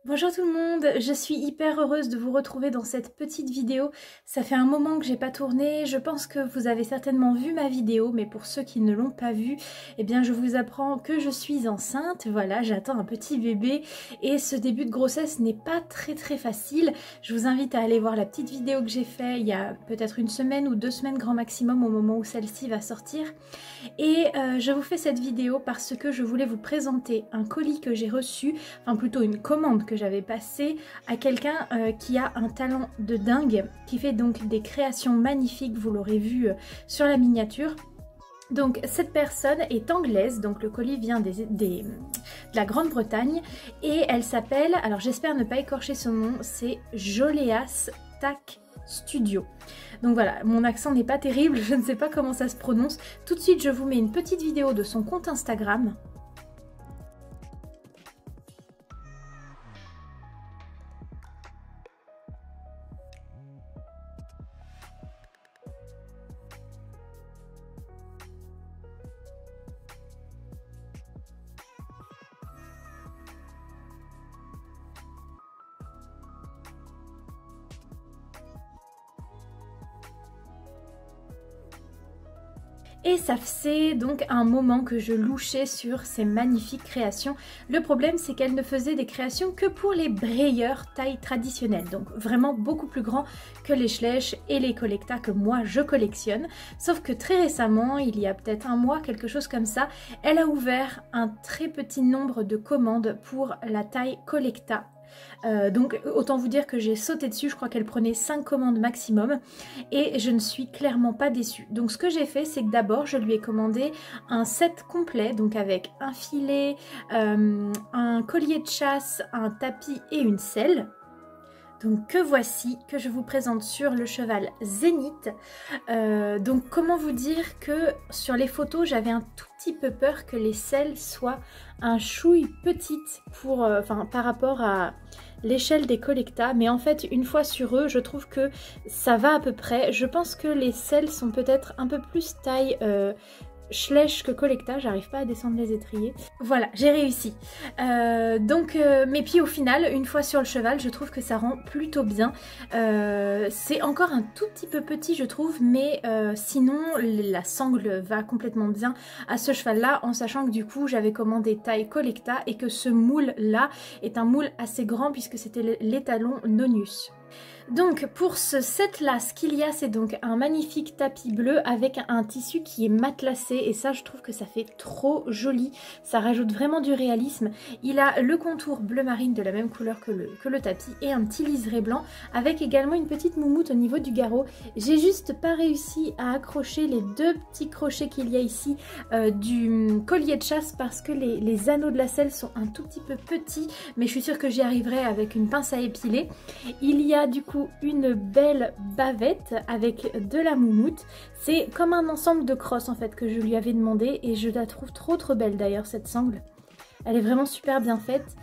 Bonjour tout le monde, je suis hyper heureuse de vous retrouver dans cette petite vidéo. Ça fait un moment que j'ai pas tourné, je pense que vous avez certainement vu ma vidéo, mais pour ceux qui ne l'ont pas vue, eh bien je vous apprends que je suis enceinte. Voilà, j'attends un petit bébé et ce début de grossesse n'est pas très facile. Je vous invite à aller voir la petite vidéo que j'ai faite il y a peut-être une semaine ou 2 semaines grand maximum au moment où celle-ci va sortir. Et je vous fais cette vidéo parce que je voulais vous présenter un colis que j'ai reçu, enfin plutôt une commande que j'avais passée à quelqu'un qui a un talent de dingue, qui fait donc des créations magnifiques, vous l'aurez vu sur la miniature. Donc cette personne est anglaise, donc le colis vient de la Grande-Bretagne et elle s'appelle, alors j'espère ne pas écorcher son nom, c'est Joleas Tac Studio. Donc voilà, mon accent n'est pas terrible, je ne sais pas comment ça se prononce. Tout de suite, je vous mets une petite vidéo de son compte Instagram. Et ça faisait donc un moment que je louchais sur ces magnifiques créations. Le problème, c'est qu'elle ne faisait des créations que pour les brayeurs taille traditionnelle. Donc vraiment beaucoup plus grands que les Schleich et les Collecta que moi je collectionne. Sauf que très récemment, il y a peut-être un mois, quelque chose comme ça, elle a ouvert un très petit nombre de commandes pour la taille Collecta. Donc autant vous dire que j'ai sauté dessus, je crois qu'elle prenait 5 commandes maximum et je ne suis clairement pas déçue. Donc ce que j'ai fait, c'est que d'abord je lui ai commandé un set complet, donc avec un filet, un collier de chasse, un tapis et une selle. Donc que voici, que je vous présente sur le cheval Zénith. Donc comment vous dire que sur les photos j'avais un tout petit peu peur que les selles soient un chouille petite pour, par rapport à l'échelle des Collecta, mais en fait une fois sur eux je trouve que ça va à peu près. Je pense que les selles sont peut-être un peu plus taille Schleich que Collecta, j'arrive pas à descendre les étriers. Voilà, j'ai réussi. Mais puis au final, une fois sur le cheval, je trouve que ça rend plutôt bien. C'est encore un tout petit peu petit, je trouve, mais sinon, la sangle va complètement bien à ce cheval-là, en sachant que du coup, j'avais commandé taille Collecta et que ce moule-là est un moule assez grand puisque c'était l'étalon Nonius. Donc pour ce set là, ce qu'il y a, c'est donc un magnifique tapis bleu avec un tissu qui est matelassé et ça je trouve que ça fait trop joli, ça rajoute vraiment du réalisme. Il a le contour bleu marine de la même couleur que le tapis et un petit liseré blanc avec également une petite moumoute au niveau du garrot. J'ai juste pas réussi à accrocher les 2 petits crochets qu'il y a ici du collier de chasse parce que les anneaux de la selle sont un tout petit peu petits, mais je suis sûre que j'y arriverai avec une pince à épiler. Il y a du coup une belle bavette avec de la moumoute. C'est comme un ensemble de crosses en fait que je lui avais demandé et je la trouve trop belle d'ailleurs cette sangle. Elle est vraiment super bien faite.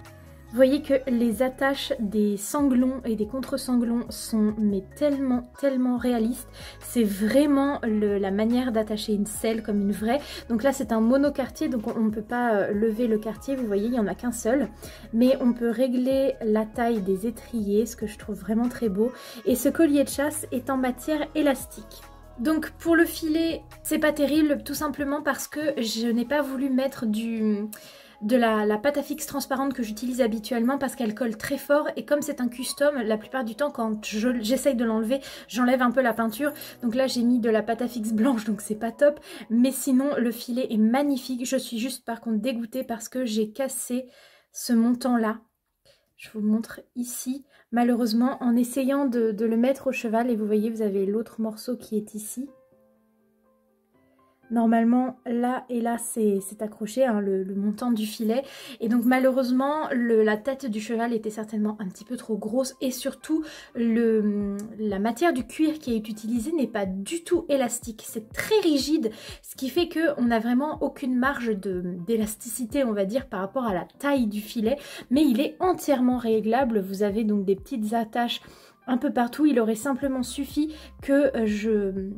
Vous voyez que les attaches des sanglons et des contre-sanglons sont mais tellement réalistes. C'est vraiment la manière d'attacher une selle comme une vraie. Donc là c'est un monocartier, donc on ne peut pas lever le quartier, vous voyez il n'y en a qu'un seul. Mais on peut régler la taille des étriers, ce que je trouve vraiment très beau. Et ce collier de chasse est en matière élastique. Donc pour le filet, c'est pas terrible, tout simplement parce que je n'ai pas voulu mettre de la pâte à fixe transparente que j'utilise habituellement parce qu'elle colle très fort et comme c'est un custom, la plupart du temps quand j'essaye de l'enlever, j'enlève un peu la peinture. Donc là j'ai mis de la pâte à fixe blanche donc c'est pas top, mais sinon le filet est magnifique. Je suis juste par contre dégoûtée parce que j'ai cassé ce montant là. Je vous montre ici, malheureusement en essayant de le mettre au cheval et vous voyez vous avez l'autre morceau qui est ici. Normalement là et là c'est accroché hein, le montant du filet et donc malheureusement la tête du cheval était certainement un petit peu trop grosse et surtout la matière du cuir qui est utilisée n'est pas du tout élastique, c'est très rigide, ce qui fait qu'on n'a vraiment aucune marge d'élasticité on va dire par rapport à la taille du filet, mais il est entièrement réglable. Vous avez donc des petites attaches un peu partout, il aurait simplement suffi que je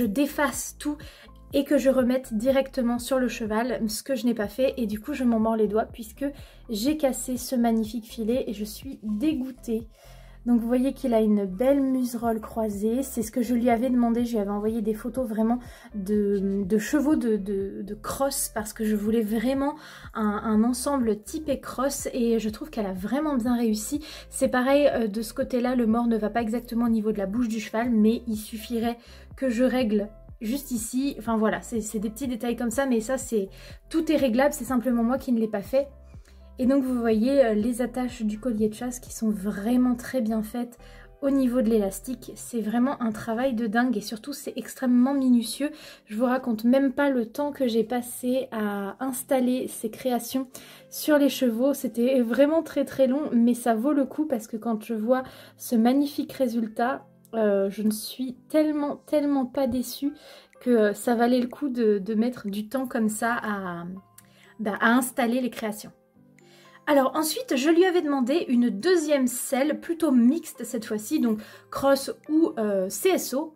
défasse tout et que je remette directement sur le cheval, ce que je n'ai pas fait, et du coup je m'en mords les doigts puisque j'ai cassé ce magnifique filet et je suis dégoûtée. Donc vous voyez qu'il a une belle muserolle croisée, c'est ce que je lui avais demandé, je lui avais envoyé des photos vraiment de chevaux de cross parce que je voulais vraiment un ensemble typé cross et je trouve qu'elle a vraiment bien réussi. C'est pareil de ce côté-là, le mors ne va pas exactement au niveau de la bouche du cheval, mais il suffirait que je règle juste ici, enfin voilà, c'est des petits détails comme ça, mais ça tout est réglable, c'est simplement moi qui ne l'ai pas fait. Et donc vous voyez les attaches du collier de chasse qui sont vraiment très bien faites au niveau de l'élastique. C'est vraiment un travail de dingue et surtout c'est extrêmement minutieux. Je vous raconte même pas le temps que j'ai passé à installer ces créations sur les chevaux. C'était vraiment très très long mais ça vaut le coup parce que quand je vois ce magnifique résultat, je ne suis tellement pas déçue que ça valait le coup de mettre du temps comme ça à installer les créations. Alors ensuite, je lui avais demandé une deuxième selle, plutôt mixte cette fois-ci, donc cross ou CSO,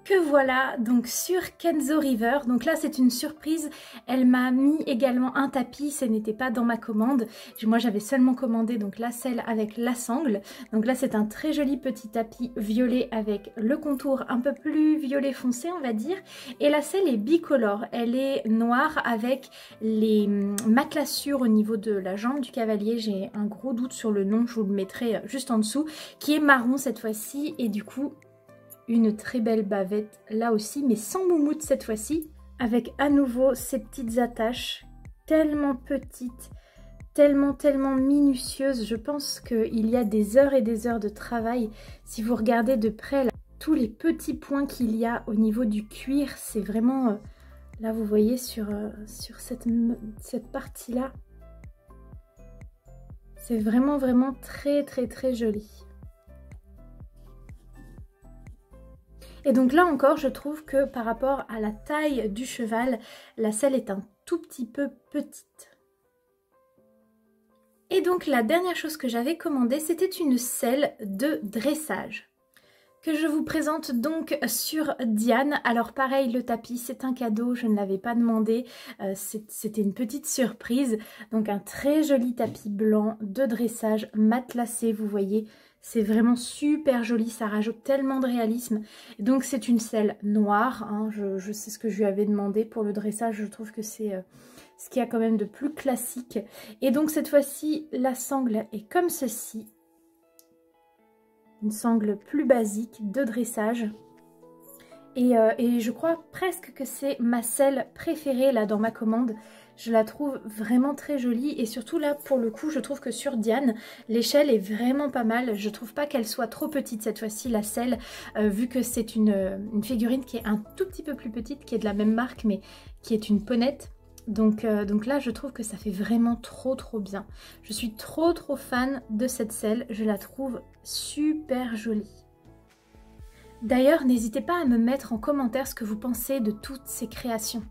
que voilà, donc sur Kenzo River. Donc là, c'est une surprise. Elle m'a mis également un tapis, ce n'était pas dans ma commande. Moi, j'avais seulement commandé donc la selle avec la sangle. Donc là, c'est un très joli petit tapis violet avec le contour un peu plus violet foncé, on va dire. Et la selle est bicolore. Elle est noire avec les matelassures au niveau de la jambe du cavalier. J'ai un gros doute sur le nom, je vous le mettrai juste en dessous, qui est marron cette fois-ci. Et du coup, une très belle bavette là aussi, mais sans moumoute cette fois-ci, avec à nouveau ces petites attaches tellement petites, tellement minutieuses. Je pense qu'il y a des heures et des heures de travail. Si vous regardez de près là, tous les petits points qu'il y a au niveau du cuir, c'est vraiment... là vous voyez sur cette partie-là, c'est vraiment très joli. Et donc là encore, je trouve que par rapport à la taille du cheval, la selle est un tout petit peu petite. Et donc la dernière chose que j'avais commandée, c'était une selle de dressage, que je vous présente donc sur Diane. Alors pareil, le tapis, c'est un cadeau, je ne l'avais pas demandé, c'était une petite surprise. Donc un très joli tapis blanc de dressage matelassé, vous voyez. C'est vraiment super joli, ça rajoute tellement de réalisme. Donc c'est une selle noire, hein, je sais ce que je lui avais demandé pour le dressage, je trouve que c'est ce qu'il y a quand même de plus classique. Et donc cette fois-ci, la sangle est comme ceci. Une sangle plus basique de dressage. Et je crois presque que c'est ma selle préférée là dans ma commande. Je la trouve vraiment très jolie et surtout là pour le coup je trouve que sur Diane l'échelle est vraiment pas mal. Je trouve pas qu'elle soit trop petite cette fois-ci la selle vu que c'est une figurine qui est un tout petit peu plus petite, qui est de la même marque mais qui est une ponette. Donc là je trouve que ça fait vraiment trop bien. Je suis trop fan de cette selle, je la trouve super jolie. D'ailleurs, n'hésitez pas à me mettre en commentaire ce que vous pensez de toutes ces créations.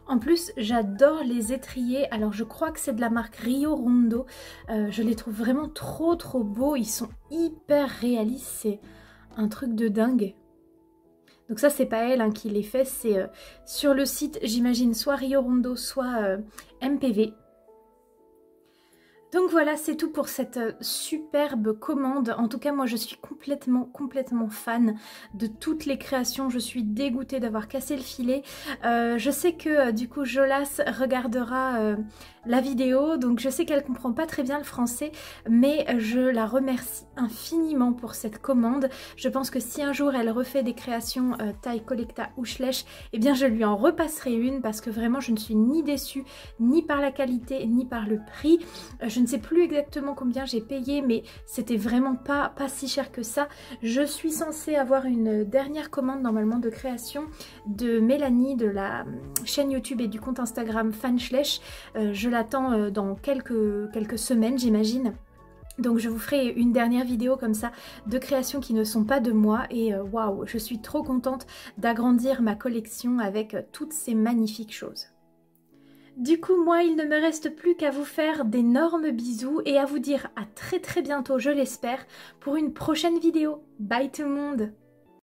En plus, j'adore les étriers. Alors, je crois que c'est de la marque Rio Rondo. Je les trouve vraiment trop beaux. Ils sont hyper réalistes. C'est un truc de dingue. Donc ça, c'est pas elle hein, qui les fait. C'est sur le site, j'imagine, soit Rio Rondo, soit MPV. Donc voilà, c'est tout pour cette superbe commande. En tout cas, moi je suis complètement fan de toutes les créations. Je suis dégoûtée d'avoir cassé le filet. Je sais que du coup Jolas regardera la vidéo, donc je sais qu'elle comprend pas très bien le français, mais je la remercie infiniment pour cette commande. Je pense que si un jour elle refait des créations taille collecta ou Schleich, eh bien je lui en repasserai une parce que vraiment je ne suis ni déçue ni par la qualité ni par le prix. Je ne sais plus exactement combien j'ai payé, mais c'était vraiment pas si cher que ça. Je suis censée avoir une dernière commande normalement de création de Mélanie de la chaîne YouTube et du compte Instagram Fan Schleich. Je l'attends dans quelques semaines j'imagine. Donc je vous ferai une dernière vidéo comme ça de créations qui ne sont pas de moi et waouh, je suis trop contente d'agrandir ma collection avec toutes ces magnifiques choses. Du coup, moi, il ne me reste plus qu'à vous faire d'énormes bisous et à vous dire à très bientôt, je l'espère, pour une prochaine vidéo. Bye tout le monde!